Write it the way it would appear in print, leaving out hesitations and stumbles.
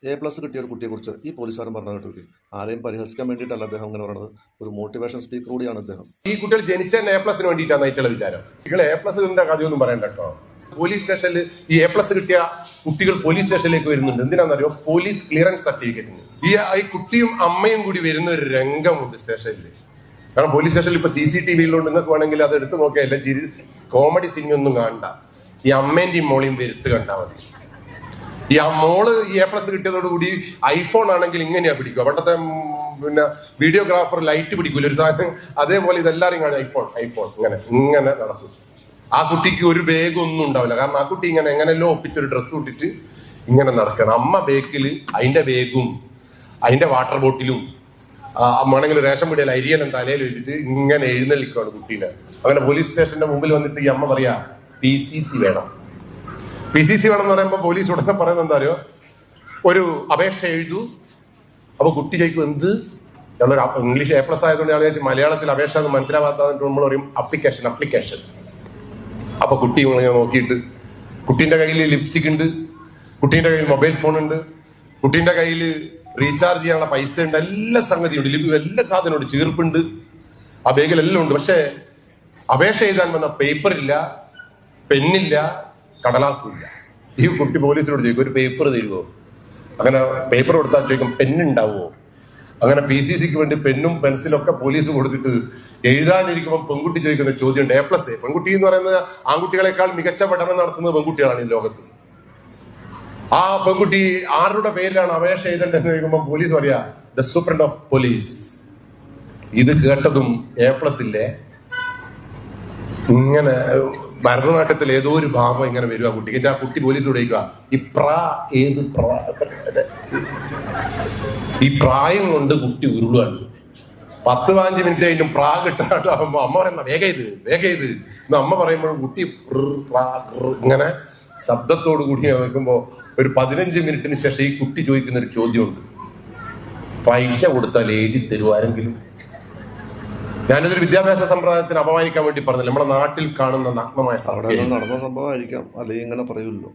A+ കിട്ടിയ ഒരു കുട്ടിയെക്കുറിച്ച് ഈ പോലീസുകാരൻ പറഞ്ഞു കേട്ടില്ലേ? ആരെയും പരിഹസിക്കാൻ വേണ്ടിയിട്ടല്ല അദ്ദേഹം അങ്ങനെ പറയുന്നത്. ഒരു മോട്ടിവേഷൻ സ്പീക്കർ കൂടിയാണ് അദ്ദേഹം. ഈ കുട്ടികൾ ജനിച്ച A+ വേണ്ടിയിട്ടാണ് ആയിട്ടുള്ള വിചാരം. നിങ്ങൾ A+ന്റെ കഥയൊന്നും പറയണ്ട കേട്ടോ. പോലീസ് സ്റ്റേഷനിൽ ഈ A+ കിട്ടിയ കുട്ടികൾ പോലീസ് സ്റ്റേഷനിലേക്ക് വരുന്നുണ്ട്. എന്തിനാണെന്നറിയോ? പോലീസ് ക്ലിയറൻസ് സർട്ടിഫിക്കറ്റിന്. ഈ കുട്ടിയും അമ്മയും കൂടി വരുന്ന ഒരു രംഗമുണ്ട് സ്റ്റേഷനിൽ. കാരണം പോലീസ് സ്റ്റേഷനിൽ ഇപ്പൊ CCTV-യിലുണ്ട്. നിങ്ങൾക്ക് വേണമെങ്കിൽ അത് എടുത്ത് നോക്കിയാൽ കോമഡി സീനൊന്നും കാണണ്ട. ഈ അമ്മേന്റെയും മോളെയും വരുത്ത് കണ്ടാൽ മതി. ഈ മോള് ഈ A+ കിട്ടിയതോടുകൂടി ഐഫോൺ ആണെങ്കിൽ ഇങ്ങനെയാ പിടിക്കുക. പണ്ടത്തെ പിന്നെ വീഡിയോഗ്രാഫർ ലൈറ്റ് പിടിക്കൂല ഒരു സാധനം, അതേപോലെ ഇതെല്ലാരും കാണും ഐഫോൺ ഇങ്ങനെ നടക്കും. ആ കുട്ടിക്ക് ഒരു ബാഗ് ഒന്നും ഉണ്ടാവില്ല. കാരണം ആ കുട്ടി ഇങ്ങനെ എങ്ങനെയല്ലോ ഒപ്പിച്ചൊരു ഡ്രസ്സ് ഇട്ടിട്ട് ഇങ്ങനെ നടക്കണം. അമ്മ ബേക്കില് അതിന്റെ ബാഗും അതിന്റെ വാട്ടർ ബോട്ടിലും ആണെങ്കിൽ റേഷൻ പീടിയിൽ അരിയണം തലയിൽ വെച്ചിട്ട് ഇങ്ങനെ എഴുന്നള്ളിക്കുകയാണ് കുട്ടീനെ. അങ്ങനെ പോലീസ് സ്റ്റേഷന്റെ മുമ്പിൽ വന്നിട്ട് ഈ അമ്മ പറയാ PCC വേണം. PCC വേണം എന്ന് പറയുമ്പോൾ പോലീസ് ഉടനെ പറയുന്നത് എന്താ അറിയോ? ഒരു അപേക്ഷ എഴുതൂ. അപ്പൊ കുട്ടി ചോദിക്കും എന്ത്? ഇംഗ്ലീഷ് A+ ആയതുകൊണ്ട് ഞാൻ വിചാരിച്ചു മലയാളത്തിൽ അപേക്ഷ എന്ന് മനസ്സിലാവാത്തതിട്ട് നമ്മൾ പറയും അപ്ലിക്കേഷൻ. അപ്പൊ കുട്ടി ഇങ്ങനെ നോക്കിയിട്ട് കുട്ടീന്റെ കയ്യിൽ ലിപ്സ്റ്റിക് ഉണ്ട്, കുട്ടീന്റെ കയ്യിൽ മൊബൈൽ ഫോൺ ഉണ്ട്, കുട്ടീന്റെ കയ്യിൽ റീചാർജ് ചെയ്യാനുള്ള പൈസ ഉണ്ട്, എല്ലാ സംഗതിയുണ്ട്, എല്ലാ സാധനമുണ്ട്, ചീർപ്പുണ്ട്, ആ ബാഗിലെല്ലാം ഉണ്ട്. പക്ഷെ അപേക്ഷ എഴുതാൻ വന്ന പേപ്പർ ഇല്ല, പെന്നില്ല, കടലാസും ഇല്ല. ഈ കുട്ടി പോലീസിനോട് ചോദിക്കും ഒരു പേപ്പർ തരുമോ? അങ്ങനെ പേപ്പർ കൊടുത്താൽ ചോദിക്കും പെന്നുണ്ടാവുമോ? അങ്ങനെ PCCക്ക് വേണ്ടി പെന്നും പെൻസിലും ഒക്കെ പോലീസ് കൊടുത്തിട്ട് എഴുതാനിരിക്കുമ്പോൾ പെൺകുട്ടി ചോദിക്കുന്ന ചോദ്യമുണ്ട്. A+. പെൺകുട്ടി എന്ന് പറയുന്നത് ആൺകുട്ടികളെക്കാൾ മികച്ച പഠനം നടത്തുന്നത് പെൺകുട്ടികളാണ് ഈ ലോകത്ത്. ആ പെൺകുട്ടി ആരുടെ പേരിലാണ് അപേക്ഷ എഴുതേണ്ടതെന്ന് ചോദിക്കുമ്പോൾ പോലീസ് പറയാ ദ സൂപ്രണ്ട് ഓഫ് പോലീസ്. ഇത് കേട്ടതും A+ ഇല്ലേ ഇങ്ങനെ ഭരതനാട്യത്തിൽ ഏതോ ഒരു ഭാവം ഇങ്ങനെ വരും ആ കുട്ടിക്ക്. ആ കുട്ടി പോലീസോട് ചോദിക്കുക ഈ പ്രായം കൊണ്ട് കുട്ടി ഉരുളാണ്. 10-15 മിനിറ്റ് കഴിഞ്ഞും കിട്ടാണ്ടാവുമ്പോ അമ്മ പറയുന്ന വേഗം ഇത് അമ്മ പറയുമ്പോഴും കുട്ടി ഇങ്ങനെ ശബ്ദത്തോടു കൂടി നിൽക്കുമ്പോ ഒരു 15 മിനിറ്റിന് ശേഷം ഈ കുട്ടി ചോദിക്കുന്ന ഒരു ചോദ്യമുണ്ട്. പൈസ കൊടുത്താൽ എഴുതി തരുവാരെങ്കിലും? ഞാനിതൊരു വിദ്യാഭ്യാസ സമ്പ്രദായത്തിന് അപമാനിക്കാൻ വേണ്ടി പറഞ്ഞില്ല. നമ്മുടെ നാട്ടിൽ കാണുന്ന നഗ്നമായ നടന്ന സംഭവമായിരിക്കാം, അല്ലെങ്കിൽ ഇങ്ങനെ പറയൂല്ലോ.